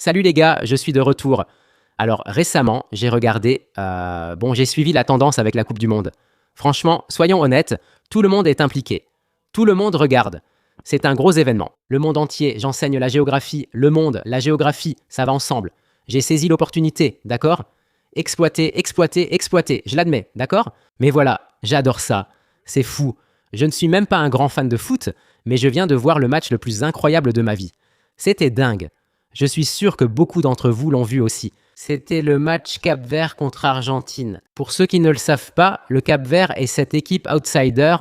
Salut les gars, je suis de retour. Alors récemment, j'ai regardé, j'ai suivi la tendance avec la Coupe du Monde. Franchement, soyons honnêtes, tout le monde est impliqué. Tout le monde regarde. C'est un gros événement. Le monde entier, j'enseigne la géographie, le monde, la géographie, ça va ensemble. J'ai saisi l'opportunité, d'accord? Exploiter, exploiter, exploiter, je l'admets, d'accord? Mais voilà, j'adore ça. C'est fou. Je ne suis même pas un grand fan de foot, mais je viens de voir le match le plus incroyable de ma vie. C'était dingue. Je suis sûr que beaucoup d'entre vous l'ont vu aussi. C'était le match Cap-Vert contre Argentine. Pour ceux qui ne le savent pas, le Cap-Vert est cette équipe outsider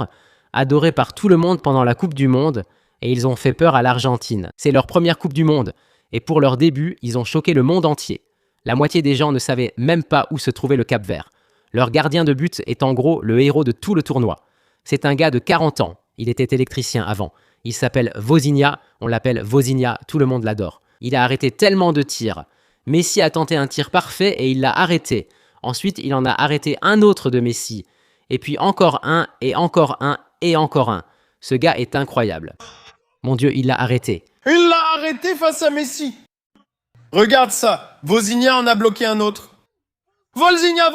adorée par tout le monde pendant la Coupe du Monde et ils ont fait peur à l'Argentine. C'est leur première Coupe du Monde et pour leur début, ils ont choqué le monde entier. La moitié des gens ne savaient même pas où se trouvait le Cap-Vert. Leur gardien de but est en gros le héros de tout le tournoi. C'est un gars de 40 ans. Il était électricien avant. Il s'appelle Vozinha, on l'appelle Vozinha, tout le monde l'adore. Il a arrêté tellement de tirs. Messi a tenté un tir parfait et il l'a arrêté. Ensuite, il en a arrêté un autre de Messi. Et puis encore un, et encore un, et encore un. Ce gars est incroyable. Mon Dieu, il l'a arrêté. Il l'a arrêté face à Messi. Regarde ça, Vozinha en a bloqué un autre. Vozinha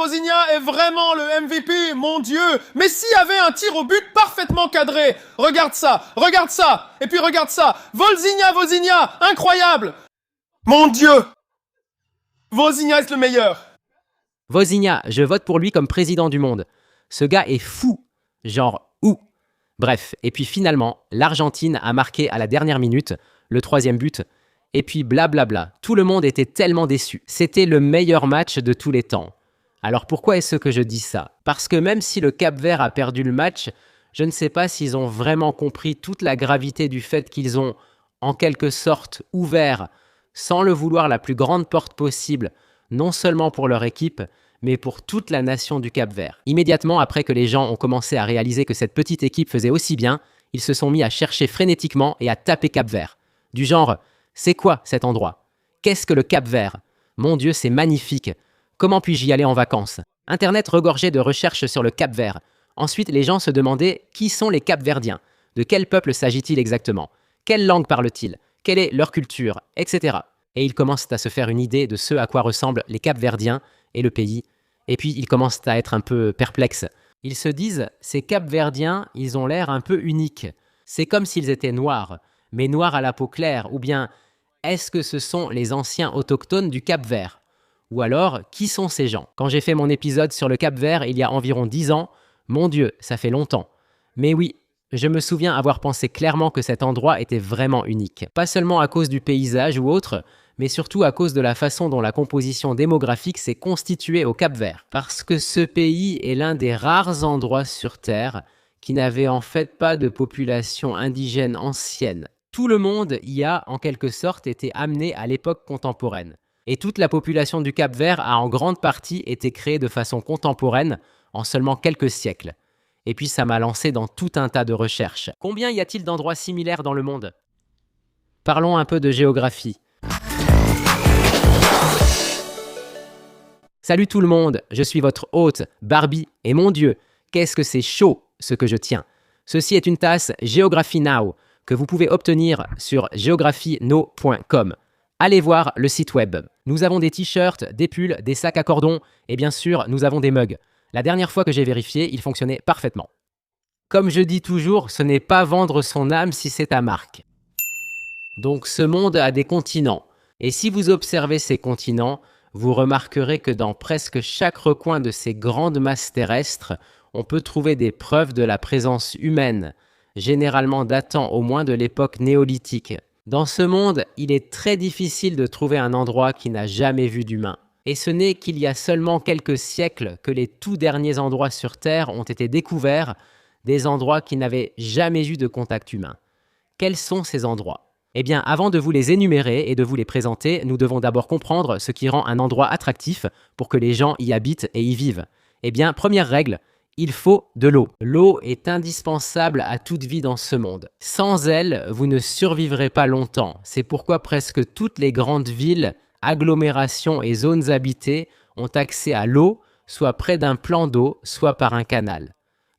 est vraiment le MVP, mon Dieu. Messi avait un tir au but parfaitement cadré. Regarde ça, et puis regarde ça. Vozinha, incroyable. Mon Dieu. Vozinha est le meilleur. Vozinha, je vote pour lui comme président du monde. Ce gars est fou. Genre, où? Bref, et puis finalement, l'Argentine a marqué à la dernière minute le 3e but. Et puis blablabla, tout le monde était tellement déçu. C'était le meilleur match de tous les temps. Alors pourquoi est-ce que je dis ça? Parce que même si le Cap-Vert a perdu le match, je ne sais pas s'ils ont vraiment compris toute la gravité du fait qu'ils ont, en quelque sorte, ouvert, sans le vouloir, la plus grande porte possible, non seulement pour leur équipe, mais pour toute la nation du Cap-Vert. Immédiatement après que les gens ont commencé à réaliser que cette petite équipe faisait aussi bien, ils se sont mis à chercher frénétiquement et à taper Cap-Vert. Du genre... C'est quoi cet endroit? Qu'est-ce que le Cap-Vert? Mon Dieu, c'est magnifique. Comment puis-je y aller en vacances? Internet regorgeait de recherches sur le Cap-Vert. Ensuite, les gens se demandaient qui sont les Cap-Verdiens? De quel peuple s'agit-il exactement? Quelle langue parlent-ils? Quelle est leur culture? Etc. Et ils commencent à se faire une idée de ce à quoi ressemblent les Cap-Verdiens et le pays. Et puis, ils commencent à être un peu perplexes. Ils se disent, ces Cap-Verdiens, ils ont l'air un peu uniques. C'est comme s'ils étaient noirs, mais noirs à la peau claire, ou bien... Est-ce que ce sont les anciens autochtones du Cap-Vert? Ou alors, qui sont ces gens? Quand j'ai fait mon épisode sur le Cap-Vert il y a environ 10 ans, mon Dieu, ça fait longtemps. Mais oui, je me souviens avoir pensé clairement que cet endroit était vraiment unique. Pas seulement à cause du paysage ou autre, mais surtout à cause de la façon dont la composition démographique s'est constituée au Cap-Vert. Parce que ce pays est l'un des rares endroits sur Terre qui n'avait en fait pas de population indigène ancienne. Tout le monde y a, en quelque sorte, été amené à l'époque contemporaine. Et toute la population du Cap-Vert a en grande partie été créée de façon contemporaine en seulement quelques siècles. Et puis ça m'a lancé dans tout un tas de recherches. Combien y a-t-il d'endroits similaires dans le monde? Parlons un peu de géographie. Salut tout le monde, je suis votre hôte, Barbie, et mon Dieu, qu'est-ce que c'est chaud ce que je tiens. Ceci est une tasse Geography Now, que vous pouvez obtenir sur geographyno.com. Allez voir le site web. Nous avons des t-shirts, des pulls, des sacs à cordon et bien sûr, nous avons des mugs. La dernière fois que j'ai vérifié, ils fonctionnaient parfaitement. Comme je dis toujours, ce n'est pas vendre son âme si c'est ta marque. Donc ce monde a des continents. Et si vous observez ces continents, vous remarquerez que dans presque chaque recoin de ces grandes masses terrestres, on peut trouver des preuves de la présence humaine, généralement datant au moins de l'époque néolithique. Dans ce monde, il est très difficile de trouver un endroit qui n'a jamais vu d'humain. Et ce n'est qu'il y a seulement quelques siècles que les tout derniers endroits sur Terre ont été découverts, des endroits qui n'avaient jamais eu de contact humain. Quels sont ces endroits? Eh bien, avant de vous les énumérer et de vous les présenter, nous devons d'abord comprendre ce qui rend un endroit attractif pour que les gens y habitent et y vivent. Eh bien, première règle, il faut de l'eau. L'eau est indispensable à toute vie dans ce monde. Sans elle, vous ne survivrez pas longtemps. C'est pourquoi presque toutes les grandes villes, agglomérations et zones habitées ont accès à l'eau, soit près d'un plan d'eau, soit par un canal.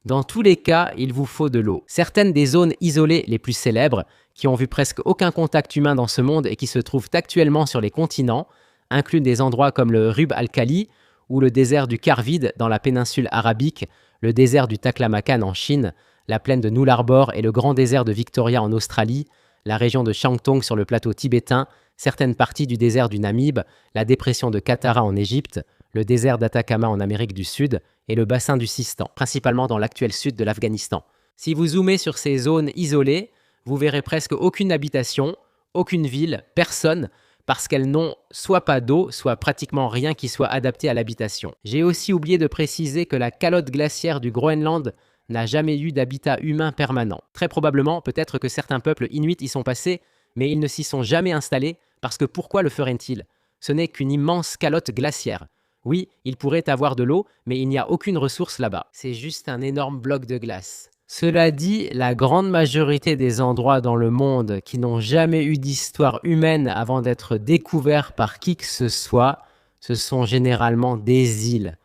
Dans tous les cas, il vous faut de l'eau. Certaines des zones isolées les plus célèbres, qui ont vu presque aucun contact humain dans ce monde et qui se trouvent actuellement sur les continents, incluent des endroits comme le Rub al-Khali ou le désert du Kharvid dans la péninsule arabique, le désert du Taklamakan en Chine, la plaine de Nullarbor et le grand désert de Victoria en Australie, la région de Shantung sur le plateau tibétain, certaines parties du désert du Namib, la dépression de Qattara en Égypte, le désert d'Atacama en Amérique du Sud et le bassin du Sistan, principalement dans l'actuel sud de l'Afghanistan. Si vous zoomez sur ces zones isolées, vous verrez presque aucune habitation, aucune ville, personne, parce qu'elles n'ont soit pas d'eau, soit pratiquement rien qui soit adapté à l'habitation. J'ai aussi oublié de préciser que la calotte glaciaire du Groenland n'a jamais eu d'habitat humain permanent. Très probablement, peut-être que certains peuples inuits y sont passés, mais ils ne s'y sont jamais installés, parce que pourquoi le feraient-ils? Ce n'est qu'une immense calotte glaciaire. Oui, il pourrait avoir de l'eau, mais il n'y a aucune ressource là-bas. C'est juste un énorme bloc de glace. Cela dit, la grande majorité des endroits dans le monde qui n'ont jamais eu d'histoire humaine avant d'être découverts par qui que ce soit, ce sont généralement des îles.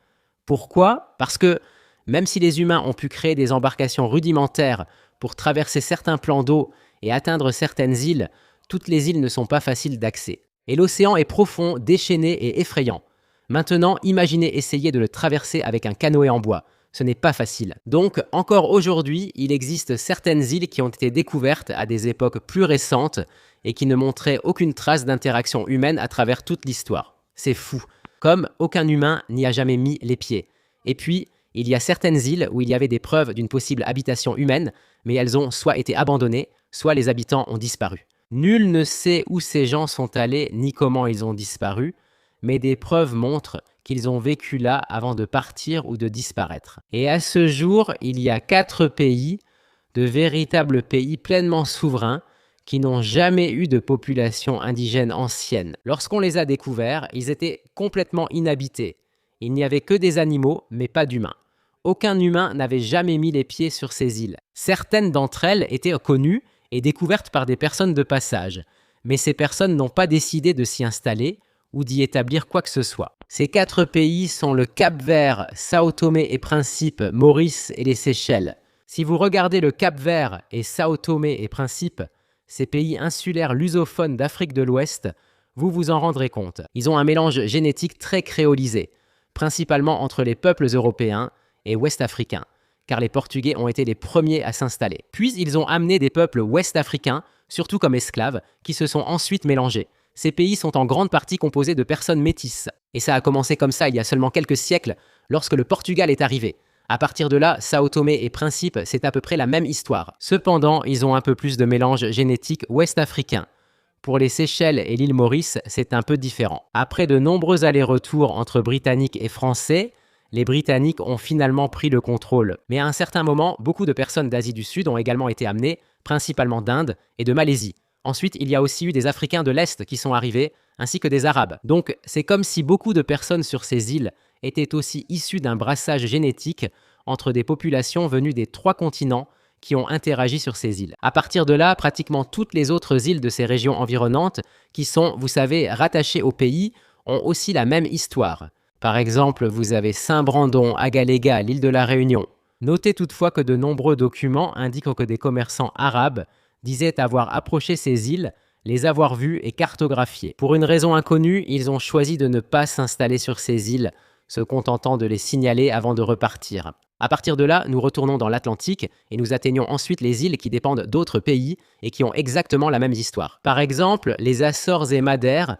Pourquoi? Parce que même si les humains ont pu créer des embarcations rudimentaires pour traverser certains plans d'eau et atteindre certaines îles, toutes les îles ne sont pas faciles d'accès. Et l'océan est profond, déchaîné et effrayant. Maintenant, imaginez essayer de le traverser avec un canoë en bois. Ce n'est pas facile. Donc, encore aujourd'hui, il existe certaines îles qui ont été découvertes à des époques plus récentes et qui ne montraient aucune trace d'interaction humaine à travers toute l'histoire. C'est fou. Comme aucun humain n'y a jamais mis les pieds. Et puis, il y a certaines îles où il y avait des preuves d'une possible habitation humaine, mais elles ont soit été abandonnées, soit les habitants ont disparu. Nul ne sait où ces gens sont allés ni comment ils ont disparu, mais des preuves montrent qu'ils ont vécu là avant de partir ou de disparaître. Et à ce jour, il y a 4 pays, de véritables pays pleinement souverains, qui n'ont jamais eu de population indigène ancienne. Lorsqu'on les a découverts, ils étaient complètement inhabités. Il n'y avait que des animaux, mais pas d'humains. Aucun humain n'avait jamais mis les pieds sur ces îles. Certaines d'entre elles étaient connues et découvertes par des personnes de passage, mais ces personnes n'ont pas décidé de s'y installer ou d'y établir quoi que ce soit. Ces 4 pays sont le Cap-Vert, Sao Tomé et Principe, Maurice et les Seychelles. Si vous regardez le Cap-Vert et Sao Tomé et Principe, ces pays insulaires lusophones d'Afrique de l'Ouest, vous vous en rendrez compte. Ils ont un mélange génétique très créolisé, principalement entre les peuples européens et ouest-africains, car les Portugais ont été les premiers à s'installer. Puis ils ont amené des peuples ouest-africains, surtout comme esclaves, qui se sont ensuite mélangés. Ces pays sont en grande partie composés de personnes métisses. Et ça a commencé comme ça il y a seulement quelques siècles, lorsque le Portugal est arrivé. À partir de là, Sao Tomé et Principe, c'est à peu près la même histoire. Cependant, ils ont un peu plus de mélange génétique ouest-africain. Pour les Seychelles et l'île Maurice, c'est un peu différent. Après de nombreux allers-retours entre Britanniques et Français, les Britanniques ont finalement pris le contrôle. Mais à un certain moment, beaucoup de personnes d'Asie du Sud ont également été amenées, principalement d'Inde et de Malaisie. Ensuite, il y a aussi eu des Africains de l'Est qui sont arrivés, ainsi que des Arabes. Donc, c'est comme si beaucoup de personnes sur ces îles étaient aussi issues d'un brassage génétique entre des populations venues des 3 continents qui ont interagi sur ces îles. À partir de là, pratiquement toutes les autres îles de ces régions environnantes, qui sont, vous savez, rattachées au pays, ont aussi la même histoire. Par exemple, vous avez Saint-Brandon, Agaléga, l'île de la Réunion. Notez toutefois que de nombreux documents indiquent que des commerçants arabes disaient avoir approché ces îles, les avoir vues et cartographiées. Pour une raison inconnue, ils ont choisi de ne pas s'installer sur ces îles, se contentant de les signaler avant de repartir. À partir de là, nous retournons dans l'Atlantique et nous atteignons ensuite les îles qui dépendent d'autres pays et qui ont exactement la même histoire. Par exemple, les Açores et Madère,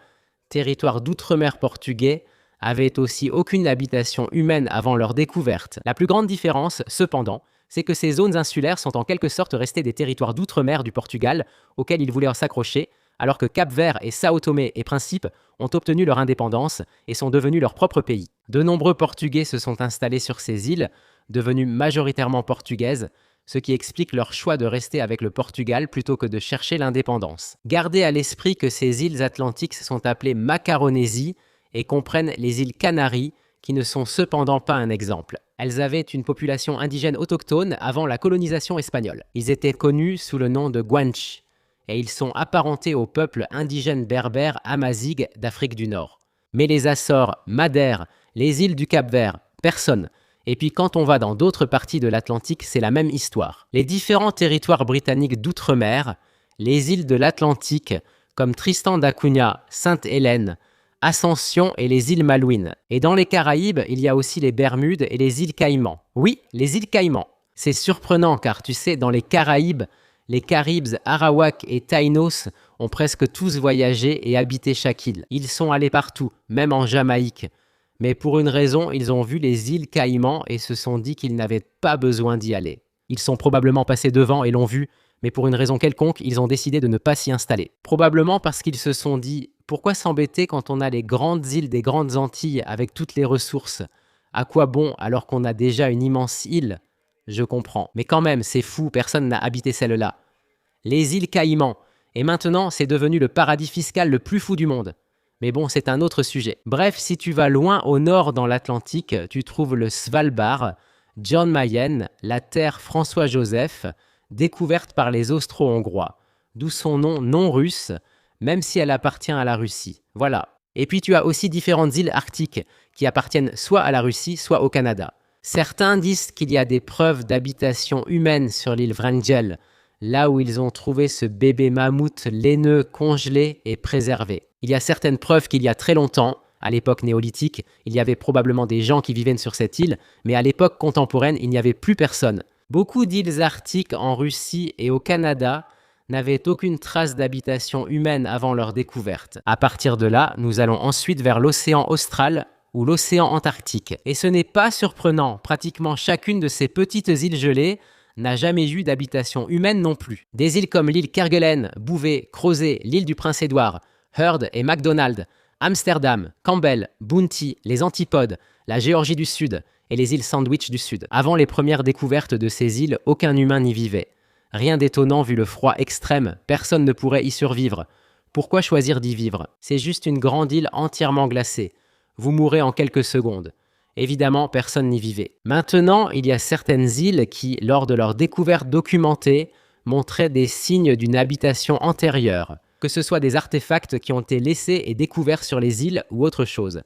territoires d'outre-mer portugais, avaient aussi aucune habitation humaine avant leur découverte. La plus grande différence, cependant, c'est que ces zones insulaires sont en quelque sorte restées des territoires d'outre-mer du Portugal auxquels ils voulaient s'accrocher, alors que Cap-Vert et Sao Tomé et Principe ont obtenu leur indépendance et sont devenus leur propre pays. De nombreux Portugais se sont installés sur ces îles, devenues majoritairement portugaises, ce qui explique leur choix de rester avec le Portugal plutôt que de chercher l'indépendance. Gardez à l'esprit que ces îles atlantiques sont appelées Macaronésie et comprennent les îles Canaries, qui ne sont cependant pas un exemple. Elles avaient une population indigène autochtone avant la colonisation espagnole. Ils étaient connus sous le nom de Guanche, et ils sont apparentés au peuple indigène berbère Amazigh d'Afrique du Nord. Mais les Açores, Madère, les îles du Cap-Vert, personne, Et puis quand on va dans d'autres parties de l'Atlantique, c'est la même histoire. Les différents territoires britanniques d'outre-mer, les îles de l'Atlantique, comme Tristan d'Acunha, Sainte-Hélène, Ascension et les îles Malouines. Et dans les Caraïbes, il y a aussi les Bermudes et les îles Caïmans. Oui, les îles Caïmans. C'est surprenant car tu sais, dans les Caraïbes, les Caribes, Arawak et Taïnos ont presque tous voyagé et habité chaque île. Ils sont allés partout, même en Jamaïque. Mais pour une raison, ils ont vu les îles Caïmans et se sont dit qu'ils n'avaient pas besoin d'y aller. Ils sont probablement passés devant et l'ont vu, mais pour une raison quelconque, ils ont décidé de ne pas s'y installer. Probablement parce qu'ils se sont dit « Pourquoi s'embêter quand on a les grandes îles des grandes Antilles avec toutes les ressources? À quoi bon alors qu'on a déjà une immense île ?» Je comprends. Mais quand même, c'est fou, personne n'a habité celle-là. Les îles Caïmans. Et maintenant, c'est devenu le paradis fiscal le plus fou du monde. Mais bon, c'est un autre sujet. Bref, si tu vas loin au nord dans l'Atlantique, tu trouves le Svalbard, Jan Mayen, la terre François-Joseph, découverte par les Austro-Hongrois, d'où son nom non russe, même si elle appartient à la Russie. Voilà. Et puis tu as aussi différentes îles arctiques qui appartiennent soit à la Russie, soit au Canada. Certains disent qu'il y a des preuves d'habitation humaine sur l'île Wrangel, là où ils ont trouvé ce bébé mammouth laineux congelé et préservé. Il y a certaines preuves qu'il y a très longtemps, à l'époque néolithique, il y avait probablement des gens qui vivaient sur cette île, mais à l'époque contemporaine, il n'y avait plus personne. Beaucoup d'îles arctiques en Russie et au Canada n'avaient aucune trace d'habitation humaine avant leur découverte. À partir de là, nous allons ensuite vers l'océan austral ou l'océan Antarctique. Et ce n'est pas surprenant, pratiquement chacune de ces petites îles gelées n'a jamais eu d'habitation humaine non plus. Des îles comme l'île Kerguelen, Bouvet, Crozet, l'île du Prince-Édouard, Heard et McDonald, Amsterdam, Campbell, Bounty, les Antipodes, la Géorgie du Sud et les îles Sandwich du Sud. Avant les premières découvertes de ces îles, aucun humain n'y vivait. Rien d'étonnant vu le froid extrême, personne ne pourrait y survivre. Pourquoi choisir d'y vivre? C'est juste une grande île entièrement glacée. Vous mourrez en quelques secondes. Évidemment, personne n'y vivait. Maintenant, il y a certaines îles qui, lors de leur découverte documentée, montraient des signes d'une habitation antérieure, que ce soit des artefacts qui ont été laissés et découverts sur les îles ou autre chose.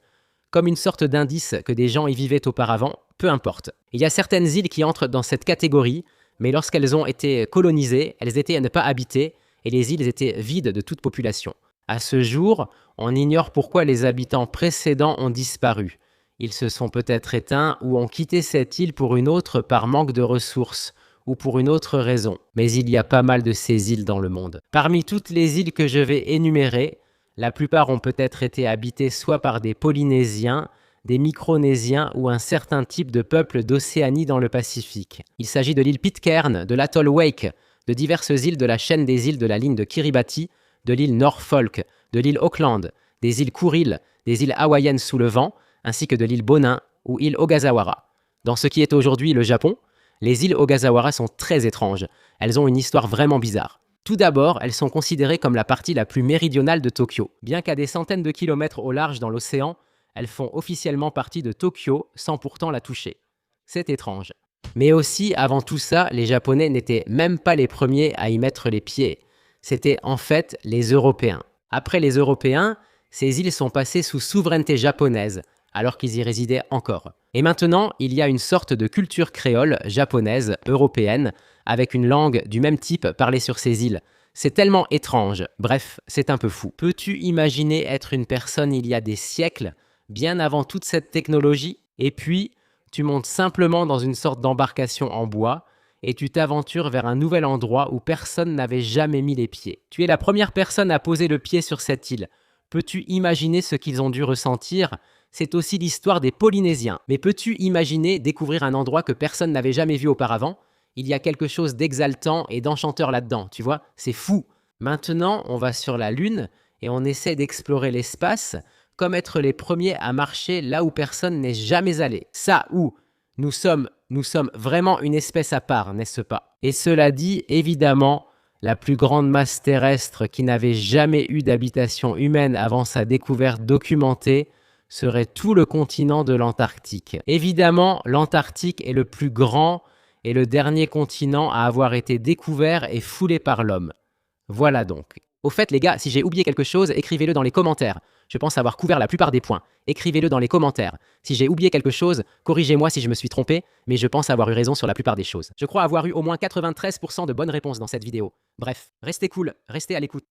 Comme une sorte d'indice que des gens y vivaient auparavant, peu importe. Il y a certaines îles qui entrent dans cette catégorie, mais lorsqu'elles ont été colonisées, elles étaient à ne pas habiter et les îles étaient vides de toute population. À ce jour, on ignore pourquoi les habitants précédents ont disparu. Ils se sont peut-être éteints ou ont quitté cette île pour une autre par manque de ressources ou pour une autre raison. Mais il y a pas mal de ces îles dans le monde. Parmi toutes les îles que je vais énumérer, la plupart ont peut-être été habitées soit par des Polynésiens, des Micronésiens ou un certain type de peuple d'Océanie dans le Pacifique. Il s'agit de l'île Pitcairn, de l'atoll Wake, de diverses îles de la chaîne des îles de la ligne de Kiribati, de l'île Norfolk, de l'île Auckland, des îles Kuril, des îles hawaïennes sous le vent, ainsi que de l'île Bonin ou île Ogasawara. Dans ce qui est aujourd'hui le Japon, les îles Ogasawara sont très étranges. Elles ont une histoire vraiment bizarre. Tout d'abord, elles sont considérées comme la partie la plus méridionale de Tokyo. Bien qu'à des centaines de kilomètres au large dans l'océan, elles font officiellement partie de Tokyo sans pourtant la toucher. C'est étrange. Mais aussi, avant tout ça, les Japonais n'étaient même pas les premiers à y mettre les pieds. C'était en fait les Européens. Après les Européens, ces îles sont passées sous souveraineté japonaise, alors qu'ils y résidaient encore. Et maintenant, il y a une sorte de culture créole japonaise, européenne, avec une langue du même type parlée sur ces îles. C'est tellement étrange. Bref, c'est un peu fou. Peux-tu imaginer être une personne il y a des siècles, bien avant toute cette technologie, et puis tu montes simplement dans une sorte d'embarcation en bois et tu t'aventures vers un nouvel endroit où personne n'avait jamais mis les pieds. Tu es la première personne à poser le pied sur cette île. Peux-tu imaginer ce qu'ils ont dû ressentir? C'est aussi l'histoire des Polynésiens. Mais peux-tu imaginer découvrir un endroit que personne n'avait jamais vu auparavant? Il y a quelque chose d'exaltant et d'enchanteur là-dedans, tu vois? C'est fou. Maintenant, on va sur la Lune et on essaie d'explorer l'espace comme être les premiers à marcher là où personne n'est jamais allé. Ça, où nous sommes vraiment une espèce à part, n'est-ce pas? Et cela dit, évidemment, la plus grande masse terrestre qui n'avait jamais eu d'habitation humaine avant sa découverte documentée serait tout le continent de l'Antarctique. Évidemment, l'Antarctique est le plus grand et le dernier continent à avoir été découvert et foulé par l'homme. Voilà donc. Au fait, les gars, si j'ai oublié quelque chose, écrivez-le dans les commentaires. Je pense avoir couvert la plupart des points. Écrivez-le dans les commentaires. Si j'ai oublié quelque chose, corrigez-moi si je me suis trompé, mais je pense avoir eu raison sur la plupart des choses. Je crois avoir eu au moins 93% de bonnes réponses dans cette vidéo. Bref, restez cool, restez à l'écoute.